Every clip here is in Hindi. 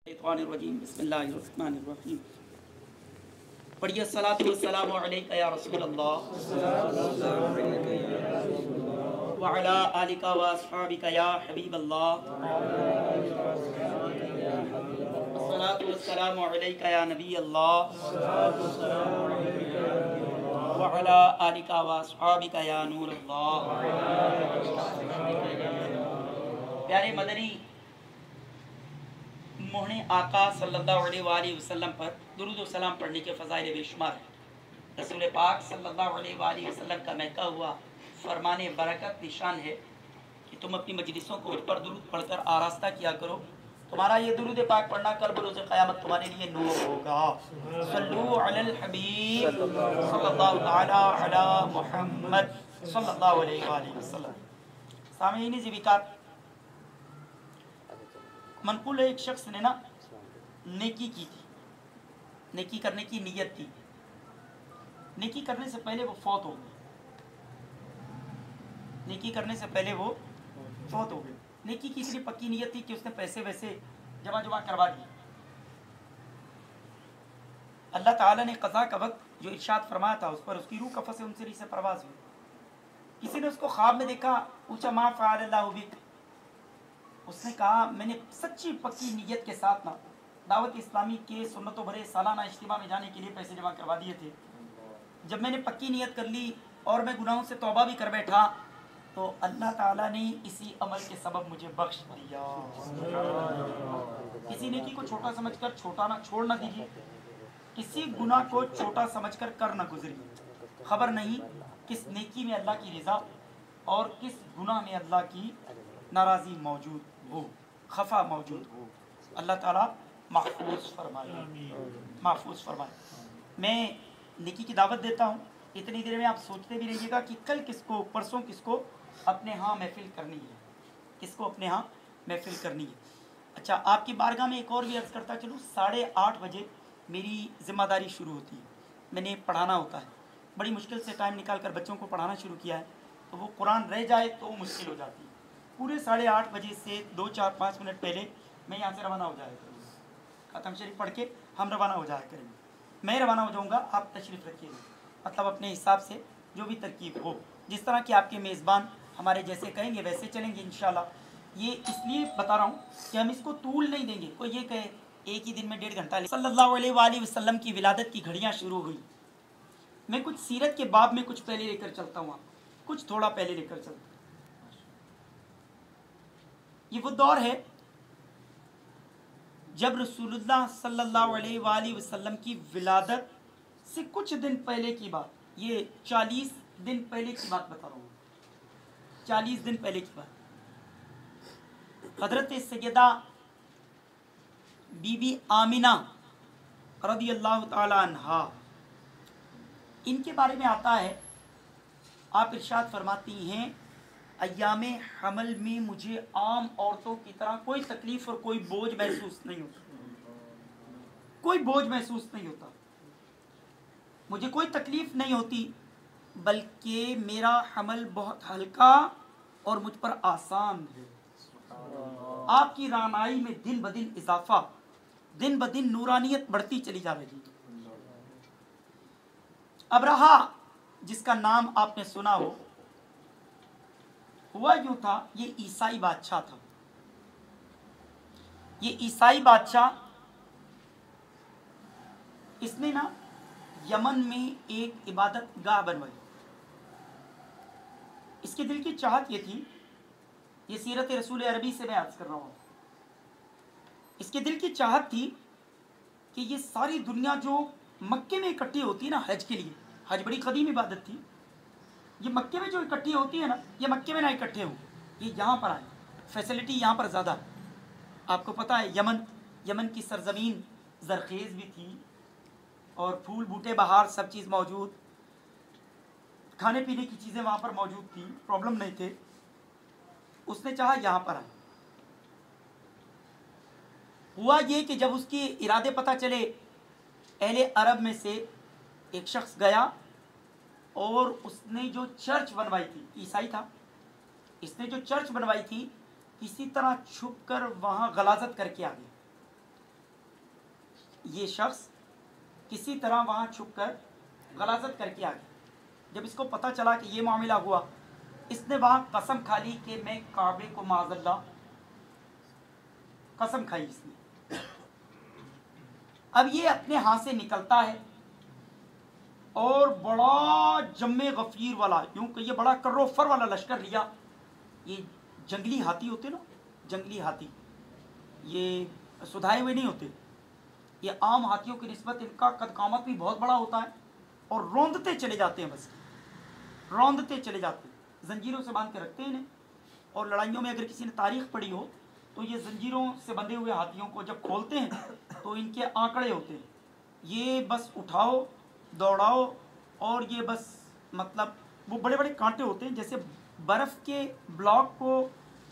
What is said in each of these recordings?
बिस्मिल्लाहिर्रहमानिर्रहीम। पढ़िए सलातु वस्सलामु अलैका या रसूल अल्लाह व अला आलिका व अस्हाबिका या हबीब अल्लाह। सलातु वस्सलामु अलैका या नबी अल्लाह व अला आलिका व अस्हाबिका या नूर अल्लाह। प्यारे मदनी मोहने आका सल्लल्लाहु अलैहि वसल्लम पर दुरूद व सलाम पढ़ने के फ़ज़ाइल बेशुमार है। रसूल पाक सल्लल्लाहु अलैहि वसल्लम का महका हुआ फरमाने बरकत निशान है कि तुम अपनी मजलिसों को उस पर दुरूद पढ़कर आरास्ता किया करो। तुम्हारा ये दुरूद पाक पढ़ना कल रोज़ क़यामत तुम्हारे लिए नूर होगा। सल्लु अलल हबीब सल्लल्लाहु तआला अला मुहम्मद सल्लल्लाहु अलैहि वसल्लम। सामीन ज़िबिकार मनकुल एक शख्स ने ना नेकी की थी, नेकी करने की नीयत थी। नेकी करने से पहले वो फौत हो गए। नेकी करने से पहले वो फौत हो गए। नेकी की इतनी पक्की नीयत थी कि उसने पैसे वैसे जमा करवा दिए। अल्लाह ताला ने क़ज़ा का वक्त जो इरशाद फरमाया था उस पर उसकी रूह कफ़स से उनसे से परवाज़ हुई। किसी ने उसको ख्वाब में देखा, पूछा मा फ़अलल्लाहु बिक। उसने कहा मैंने सच्ची पक्की नीयत के साथ ना दावत इस्लामी के सुन्नतों भरे सालाना इज्तिमा में जाने के लिए पैसे जमा करवा दिए थे। जब मैंने पक्की नीयत कर ली और मैं गुनाहों से तौबा भी कर बैठा तो अल्लाह ताला ने इसी अमल के सबब मुझे बख्श दिया। किसी नेकी को छोटा समझकर छोड़ ना दीजिए, किसी गुनाह को छोटा समझकर कर ना गुजरिए। खबर नहीं किस नेकी में अल्लाह की रज़ा और किस गुनाह में अल्लाह की नाराज़ी मौजूद हो, खफा मौजूद हो। अल्लाह ताला महफूज फरमाए। मैं नेकी की दावत देता हूँ। इतनी देर में आप सोचते भी रहिएगा कि कल किसको परसों किसको अपने यहाँ महफिल करनी है, किसको अपने यहाँ महफिल करनी है। अच्छा, आपकी बारगाह में एक और भी अर्ज़ करता चलूँ, 8:30 बजे मेरी ज़िम्मेदारी शुरू होती है। मैंने पढ़ाना होता है। बड़ी मुश्किल से टाइम निकाल कर बच्चों को पढ़ाना शुरू किया है, तो वो कुरान रह जाए तो मुश्किल हो जाती है। पूरे 8:30 बजे से 2-4-5 मिनट पहले मैं यहाँ से रवाना हो जाया करूँगा। ख़त्म शरीफ पढ़ के हम रवाना हो जाया करेंगे। मैं रवाना हो जाऊँगा, आप तशरीफ़ रखिएगा, मतलब अपने हिसाब से जो भी तरकीब हो, जिस तरह के आपके मेज़बान हमारे जैसे कहेंगे वैसे चलेंगे इंशाल्लाह। ये इसलिए बता रहा हूँ कि हम इसको तूल नहीं देंगे। कोई ये कहे एक ही दिन में 1.5 घंटा। सल्लल्लाहु अलैहि वसल्लम की विलादत की घड़ियाँ शुरू हुई। मैं कुछ सीरत के बाब में कुछ पहले लेकर चलता हूँ, कुछ थोड़ा पहले लेकर चलता हूँ। ये वो दौर है जब रसूलुल्लाह सल्लल्लाहु अलैहि वसल्लम की विलादत से कुछ दिन पहले की बात, ये 40 दिन पहले की बात बता रहा हूँ। 40 दिन पहले की बात। हज़रत सैयदा बीबी आमिना रज़ियल्लाहु ताला अन्हा, इनके बारे में आता है, आप इरशाद फरमाती हैं अय्यामे हमल में मुझे आम औरतों की तरह कोई तकलीफ और कोई बोझ महसूस नहीं होता। कोई बोझ महसूस नहीं होता, मुझे कोई तकलीफ नहीं होती, बल्कि मेरा हमल बहुत हल्का और मुझ पर आसान है। आपकी रानाई में दिन ब दिन इजाफा, दिन ब दिन नूरानियत बढ़ती चली जा रही है। अबरहा जिसका नाम आपने सुना हो, हुआ यूं था, ये ईसाई बादशाह था। ये ईसाई बादशाह, इसने ना यमन में एक इबादत गाह बनवाई। इसके दिल की चाहत ये थी, ये सीरत रसूल अरबी से मैं अर्ज कर रहा हूँ। इसके दिल की चाहत थी कि ये सारी दुनिया जो मक्के में इकट्ठी होती है ना हज के लिए, हज बड़ी कदीम इबादत थी, ये मक्के में जो इकट्ठी होती है ना, ये मक्के में ना इकट्ठे हों, ये यहाँ पर आए। फैसिलिटी यहाँ पर ज़्यादा है। आपको पता है यमन की सरजमीन जरखेज़ भी थी और फूल बूटे बहार सब चीज़ मौजूद, खाने पीने की चीज़ें वहाँ पर मौजूद थी, प्रॉब्लम नहीं थे। उसने चाहा यहाँ पर आए। हुआ ये कि जब उसके इरादे पता चले, अहले अरब में से एक शख्स गया और उसने जो चर्च बनवाई थी, ईसाई था, इसने जो चर्च बनवाई थी किसी तरह छुप कर वहाँ गलाजत करके आ गया। ये शख्स किसी तरह वहाँ छुप कर गलाजत करके आ गया। जब इसको पता चला कि ये मामला हुआ, इसने वहाँ कसम खा ली कि मैं काबे को माज़अल्लाह, कसम खाई इसने। अब ये अपने हाथ से निकलता है और बड़ा जम्मे गफीर वाला, यूँ कहिए बड़ा कर्रोफर वाला लश्कर लिया। ये जंगली हाथी होते ना, जंगली हाथी, ये सुधारे हुए नहीं होते, ये आम हाथियों की निस्बत इनका कद कामत भी बहुत बड़ा होता है और रौंदते चले जाते हैं, बस रौंदते चले जाते हैं, जंजीरों से बांध के रखते हैं इन्हें। और लड़ाइयों में अगर किसी ने तारीख पढ़ी हो तो ये जंजीरों से बंधे हुए हाथियों को जब खोलते हैं तो इनके आंकड़े होते हैं, ये बस उठाओ दौड़ाओ, और ये बस मतलब वो बड़े बड़े कांटे होते हैं, जैसे बर्फ़ के ब्लॉक को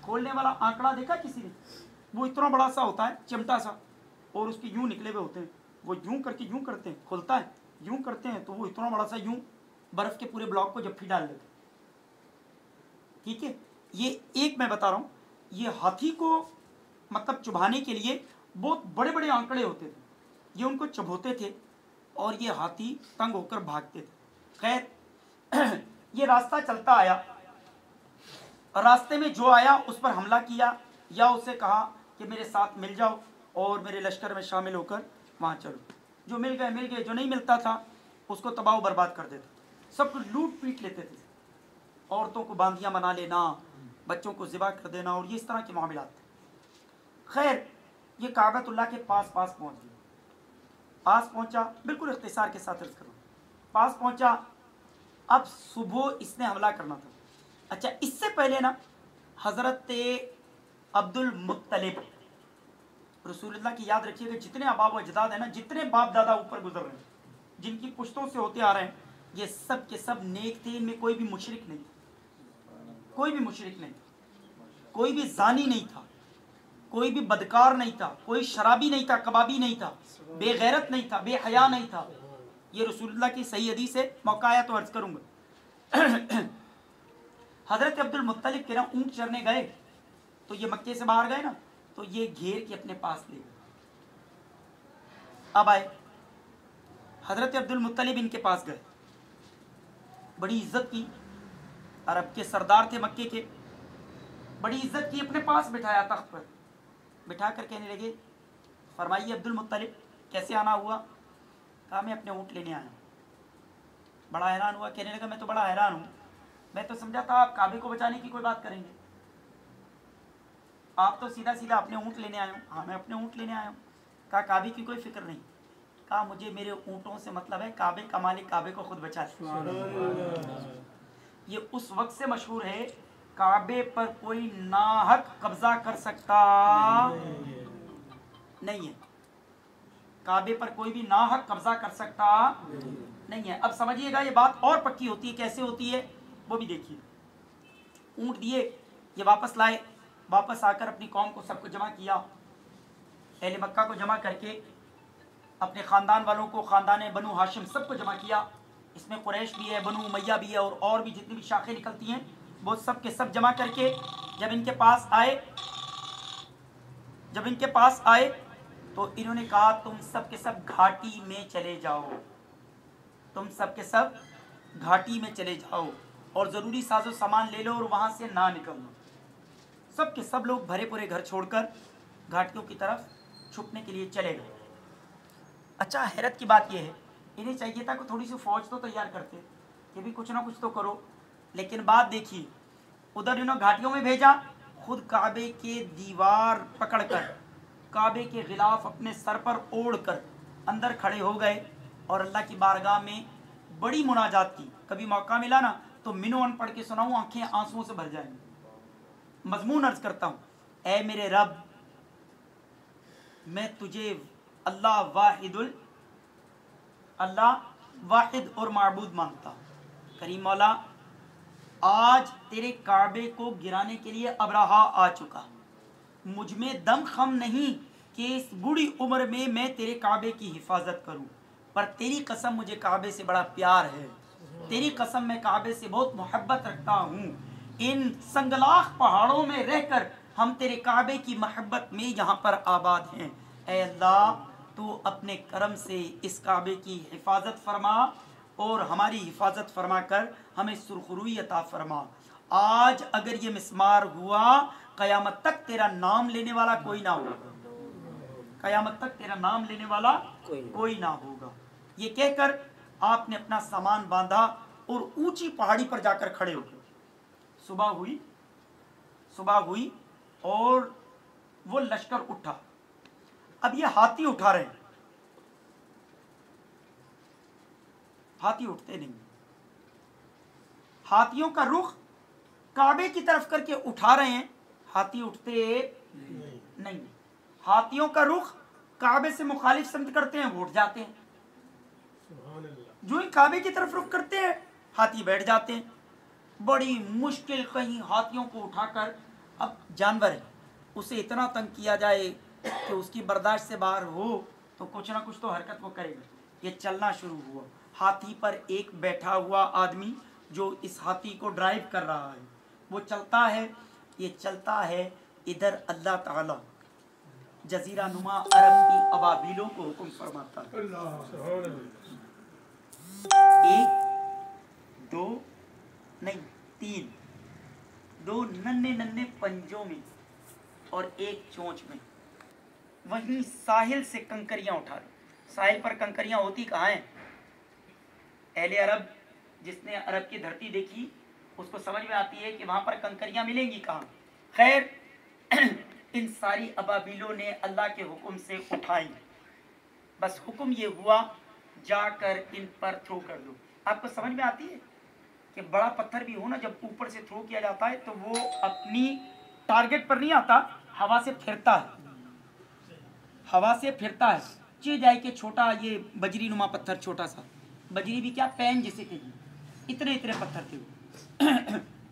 खोलने वाला आंकड़ा देखा किसी ने, वो इतना बड़ा सा होता है, चिमटा सा, और उसके यूँ निकले हुए होते हैं, वो यूँ करके यूँ करते हैं, खुलता है, यूँ करते हैं तो वो इतना बड़ा सा यूँ बर्फ़ के पूरे ब्लॉक को जफ्फी डाल देते। ठीक है, ये एक मैं बता रहा हूँ, ये हाथी को मतलब चुभाने के लिए बहुत बड़े बड़े आंकड़े होते थे, ये उनको चुभोते थे और ये हाथी तंग होकर भागते थे। खैर ये रास्ता चलता आया, रास्ते में जो आया उस पर हमला किया या उसे कहा कि मेरे साथ मिल जाओ और मेरे लश्कर में शामिल होकर वहाँ चलो। जो मिल गए, जो नहीं मिलता था उसको तबाह बर्बाद कर देते, सबको लूट पीट लेते थे, औरतों को बांधियाँ बना लेना, बच्चों को ज़िबा कर देना, और ये इस तरह के मामला थे। खैर ये काबतुल्लाह के पास पहुँच गया, पास पहुँचा, बिल्कुल इख्तिसार के साथ अर्ज़ करूँ, पास पहुँचा। अब सुबह इसने हमला करना था। अच्छा, इससे पहले ना हज़रत अब्दुल मुत्तलिब, रसूलुल्लाह की याद रखिएगा, जितने अबाब व अजदाद हैं ना, जितने बाप दादा ऊपर गुजर रहे हैं, जिनकी पुश्तों से होते आ रहे हैं, ये सब के सब नेक थे, इनमें कोई भी मुशरिक नहीं, कोई भी मुशरिक नहीं, कोई भी जानी नहीं था, कोई भी बदकार नहीं था, कोई शराबी नहीं था, कबाबी नहीं था, बेगैरत नहीं था, बेहया नहीं था। ये रसूलुल्लाह की सही हदीस है, मौका आया तो अर्ज करूंगा। हजरत अब्दुल मुत्तलिब के ना ऊँट चरने गए, तो ये मक्के से बाहर गए ना, तो ये घेर के अपने पास ले गए। अब आए हजरत अब्दुल मुत्तलिब इनके पास गए, बड़ी इज्जत की, अरब के सरदार थे मक्के के, बड़ी इज्जत की, अपने पास बिठाया, तख्त पर बिठा कर कहने लगे, फरमाइए अब्दुल मुत्तलिब कैसे आना हुआ? कहा मैं अपने ऊँट लेने आया। बड़ा हैरान हुआ, कहने लगा मैं तो बड़ा हैरान हूँ, मैं तो समझा था आप काबे को बचाने की कोई बात करेंगे, आप तो सीधा सीधा अपने ऊँट लेने आए हो। हाँ मैं अपने ऊँट लेने आया हूँ। कहा काबे की कोई फिक्र नहीं। कहा मुझे मेरे ऊँटों से मतलब है, काबे का मालिक काबे को खुद बचा ले। ये उस वक्त से मशहूर है, काबे पर कोई नाहक कब्जा कर सकता नहीं है, काबे पर कोई भी नाहक कब्जा कर सकता नहीं है। अब समझिएगा ये बात और पक्की होती है, कैसे होती है वो भी देखिए। ऊँट दिए, ये वापस लाए, वापस आकर अपनी कौम को सबको जमा किया, अहले मक्का को जमा करके अपने ख़ानदान वालों को, ख़ानदान बनु हाशिम सबको जमा किया, इसमें कुरैश भी है, बनु उमैया भी है, और भी जितनी भी शाखें निकलती हैं वो सब के सब जमा करके जब इनके पास आए तो इन्होंने कहा तुम सब के सब घाटी में चले जाओ, तुम सब के सब घाटी में चले जाओ और ज़रूरी साजो सामान ले लो और वहाँ से ना निकलो। सब के सब लोग भरे पूरे घर छोड़कर घाटियों की तरफ छुपने के लिए चले गए। अच्छा हैरत की बात यह है, इन्हें चाहिए था कि थोड़ी सी फ़ौज तो तैयार करते, कि भी कुछ ना कुछ तो करो, लेकिन बात देखिए, उधर इन्होंने घाटियों में भेजा, खुद काबे के दीवार पकड़कर, काबे के ख़िलाफ़ अपने सर पर ओढ़ कर अंदर खड़े हो गए और अल्लाह की बारगाह में बड़ी मुनाजात की। कभी मौका मिला ना तो मिनोअन पढ़ के सुनाऊँ, आंखें आंसुओं से भर जाएंगी। मजमून अर्ज करता हूँ, ऐ मेरे रब, मैं तुझे अल्लाह वाहिद और माबूद मानता हूँ। करीम मौला, आज तेरे काबे को गिराने के लिए अबरहा आ चुका, मुझ में दम खम नहीं कि इस बूढ़ी उम्र में मैं तेरे काबे की हिफाजत करूं, पर तेरी कसम मुझे काबे से बड़ा प्यार है, तेरी कसम मैं काबे से बहुत मोहब्बत रखता हूँ। इन संगलाख पहाड़ों में रहकर हम तेरे काबे की मोहब्बत में यहाँ पर आबाद हैं। ऐ अल्लाह, तो अपने करम से इस काबे की हिफाजत फरमा और हमारी हिफाजत फरमा कर हमें सुरखरुई अता फरमा। आज अगर ये मिस्मार हुआ, क़यामत तक तेरा नाम लेने वाला कोई ना होगा, क़यामत तक तेरा नाम लेने वाला कोई ना होगा। ये कहकर आपने अपना सामान बांधा और ऊंची पहाड़ी पर जाकर खड़े हो गए। सुबह हुई और वो लश्कर उठा। अब ये हाथी उठा रहे हैं, हाथी उठते नहीं, हाथियों का रुख काबे की तरफ करके उठा रहे हैं, हाथी उठते नहीं। हाथियों का रुख काबे से मुखालिफ समत करते हैं, वो उठ जाते हैं। जो ही काबे की तरफ रुख करते हैं, हाथी बैठ जाते हैं। बड़ी मुश्किल कहीं हाथियों को उठाकर, अब जानवर है, उसे इतना तंग किया जाए कि उसकी बर्दाश्त से बाहर हो तो कुछ ना कुछ तो हरकत वो करेगा। ये चलना शुरू हुआ। हाथी पर एक बैठा हुआ आदमी जो इस हाथी को ड्राइव कर रहा है, वो चलता है, ये चलता है। इधर अल्लाह ताला जजीरा नुमा अरब की अबाबीलों को हुक्म फरमाता है। एक दो नहीं, तीन, दो नन्हे नन्हे पंजों में और एक चोंच में, वहीं साहिल से कंकरियां उठा ली। साहिल पर कंकरियां होती कहाँ हैं? अहले अरब, जिसने अरब की धरती देखी उसको समझ में आती है कि वहां पर कंकरियां मिलेंगी कहाँ। खैर, इन सारी अबाबीलों ने अल्लाह के हुक्म से उठाई। बस हुक्म ये हुआ, जाकर इन पर थ्रो कर दो। आपको समझ में आती है कि बड़ा पत्थर भी हो ना, जब ऊपर से थ्रो किया जाता है तो वो अपनी टारगेट पर नहीं आता, हवा से फिरता है, हवा से फिरता है। चे जाए कि छोटा ये बजरी नुमा पत्थर, छोटा सा बजरी भी क्या, पैन जिसे कहिए, इतने इतने पत्थर थे।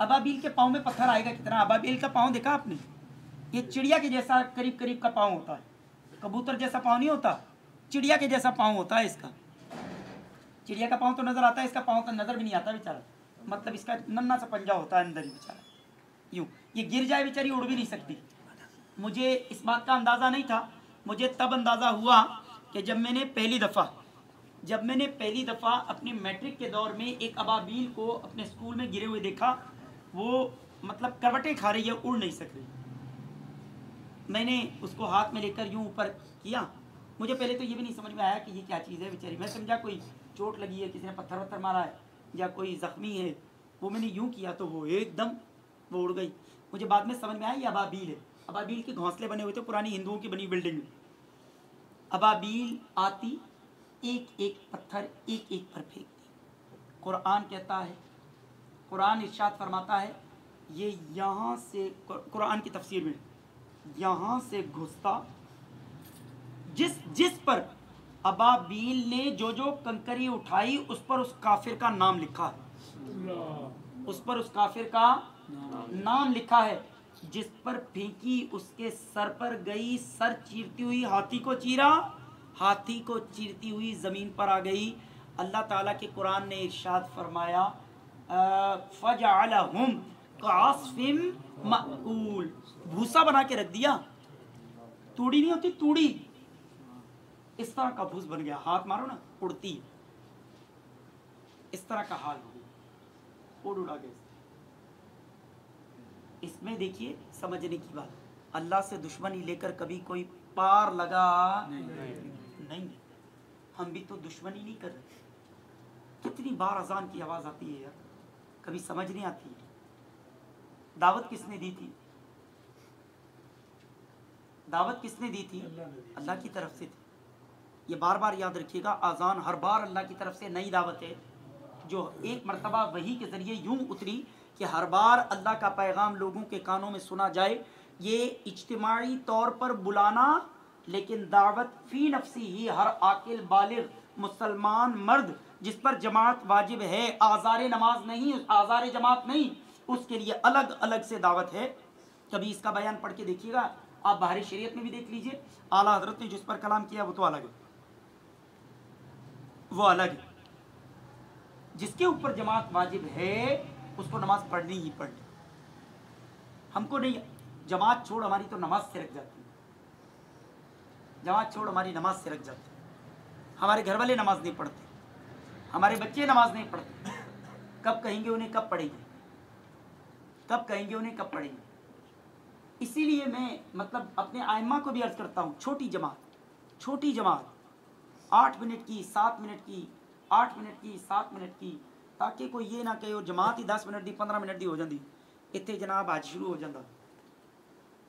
अबाबील के पाँव में पत्थर आएगा कितना? अबाबील का पाँव देखा आपने? ये चिड़िया के जैसा करीब करीब का पाँव होता है। कबूतर जैसा पाँव नहीं होता, चिड़िया के जैसा पाँव होता है इसका। चिड़िया का पाँव तो नजर आता है, इसका पाँव तो नजर भी नहीं आता बेचारा, मतलब इसका नन्ना सा पंजा होता है अंदर ही बेचारा। यूँ ये गिर जाए बेचारी, उड़ भी नहीं सकती। मुझे इस बात का अंदाज़ा नहीं था, मुझे तब अंदाज़ा हुआ कि जब मैंने पहली दफ़ा अपने मैट्रिक के दौर में एक अबाबील को अपने स्कूल में गिरे हुए देखा। वो मतलब करवटें खा रही है, उड़ नहीं सक रही। मैंने उसको हाथ में लेकर यूँ ऊपर किया। मुझे पहले तो ये भी नहीं समझ में आया कि ये क्या चीज़ है बेचारी। मैं समझा कोई चोट लगी है, किसी ने पत्थर वत्थर मारा है या कोई ज़ख्मी है। वो मैंने यूँ किया तो वो एकदम वो उड़ गई। मुझे बाद में समझ में आया ये अबाबील है। अबाबील के घोंसले बने हुए थे पुरानी हिंदुओं की बनी बिल्डिंग में। अबाबील आती, एक एक पत्थर एक एक पर फेंकती। कुरान कहता है, कुरान इरशाद फरमाता है, ये यहाँ से, कुरान की तफसीर में, यहाँ से घुसता, जिस पर अबाबील ने जो जो कंकरी उठाई उस पर उस काफिर का नाम लिखा है, उस पर उस काफिर का नाम लिखा है। जिस पर फेंकी उसके सर पर गई, सर चीरती हुई हाथी को चीरा, हाथी को चीरती हुई ज़मीन पर आ गई। अल्लाह ताला के कुरान ने इरशाद फरमाया, फजअलहुम कास्फिम मअकूल, भूसा बना के रख दिया। तूड़ी नहीं होती, तूड़ी, इस तरह का भूस बन गया। हाथ मारो ना, उड़ती, इस तरह का हाल हो गया, उड़ उड़ा गया। इसमें देखिए समझने की बात, अल्लाह से दुश्मनी लेकर कभी कोई पार लगा नहीं। हम भी तो दुश्मनी नहीं कर रहे। कितनी बार अजान की आवाज़ आती है यार, कभी समझ नहीं आती है। दावत किसने दी थी? दावत किसने दी थी? अल्लाह की तरफ से थी। ये बार बार याद रखिएगा, अजान हर बार अल्लाह की तरफ से नई दावत है, जो एक मरतबा वही के ज़रिए यूँ उतरी कि हर बार अल्लाह का पैगाम लोगों के कानों में सुना जाए। ये इज्तिमाई तौर पर बुलाना, लेकिन दावत फ़ी नफ्सी ही हर आकिल बालिग मुसलमान मर्द जिस पर जमात वाजिब है, आज़ार नमाज नहीं, आज़ार जमात नहीं, उसके लिए अलग अलग से दावत है। कभी इसका बयान पढ़ के देखिएगा, आप बाहरी शरीयत में भी देख लीजिए। आला हजरत ने जिस पर कलाम किया वो तो अलग है, वो अलग है। जिसके ऊपर जमात वाजिब है उसको नमाज पढ़नी ही पढ़नी। हमको नहीं, जमात छोड़ हमारी तो नमाज से रख जाती है। जमात छोड़ हमारी नमाज से रख जाते, हमारे घर वाले नमाज नहीं पढ़ते, हमारे बच्चे नमाज नहीं पढ़ते, कब कहेंगे उन्हें कब पढ़ेंगे, कब कहेंगे उन्हें कब पढ़ेंगे। इसीलिए मैं मतलब अपने आइम्मा को भी अर्ज करता हूँ, छोटी जमात 8 मिनट की, 7 मिनट की, 8 मिनट की, 7 मिनट की, ताकि कोई ये ना कहे वो जमात ही 10 मिनट दी 15 मिनट दी हो जाती, इतने जनाब आज शुरू हो जाता।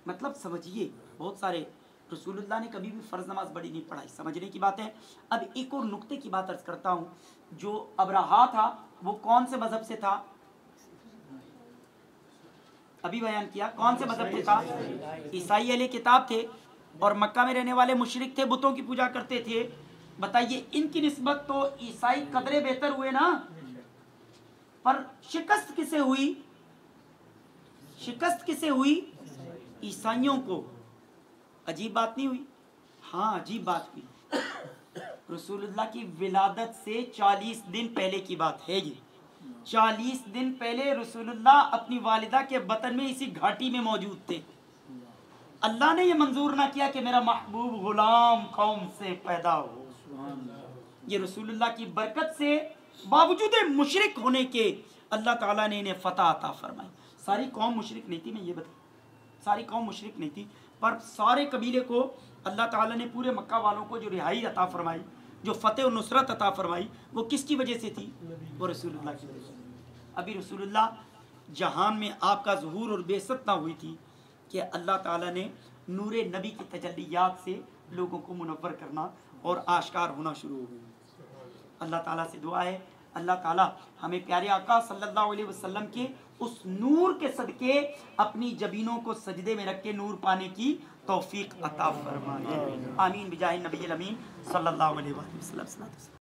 मतलब समझिए, बहुत सारे रसूलुल्लाह ने कभी भी फ़र्ज़ नमाज बड़ी नहीं पढ़ाई, समझने की बात है। अब एक और नुक्ते की बात अर्ज करता हूँ, जो अबरहा था वो कौन से मज़हब से था, अभी बयान किया, कौन से मज़हब से था, ईसाई अहले किताब थे और मक्का में रहने वाले मुशरिक थे, बुतों की पूजा करते थे। बताइए इनकी निस्बत तो ईसाई कदरे बेहतर हुए ना, पर शिकस्त किसे हुई, शिकस्त किसे हुई, ईसाइयों को। अजीब बात नहीं हुई? हाँ अजीब बात हुई। रसूलुल्लाह की विलादत से 40 दिन पहले की बात है ये। 40 दिन पहले रसूलुल्लाह अपनी वालिदा के बतन में इसी घाटी में मौजूद थे। अल्लाह ने ये मंजूर ना किया कि मेरा महबूब गुलाम कौम से पैदा हो। ये रसूलुल्लाह की बरकत से बावजूद मुशरिक होने के अल्लाह ताला ने इन्हें फतह अता फरमाई। सारी कौम मुशरिक नहीं थी, मैं ये बता, सारी कौम मुशरिक नहीं थी, पर सारे कबीले को अल्लाह ताला ने, पूरे मक्का वालों को जो रिहाई अता फरमाई, जो फतेह और नुसरत अता फरमाई, वो किसकी वजह से थी, वो रसूलुल्लाह की वजह से। अभी रसूलुल्लाह जहान में आपका ज़ुहूर और बेइज्जत ना हुई थी कि अल्लाह ताला ने नूरे नबी की तजल्लियात से लोगों को मुनव्वर करना और आश्कार होना शुरू हो गई। अल्लाह ताला से दुआ है, अल्लाह ताला हमें प्यारे आका सल्लल्लाहु अलैहि वसल्लम के उस नूर के सदके अपनी जबीनों को सजदे में रख के नूर पाने की तौफीक अता फरमाए। आमीन बिजाहि नबी अमीन सल्लल्लाहु अलैहि वसल्लम।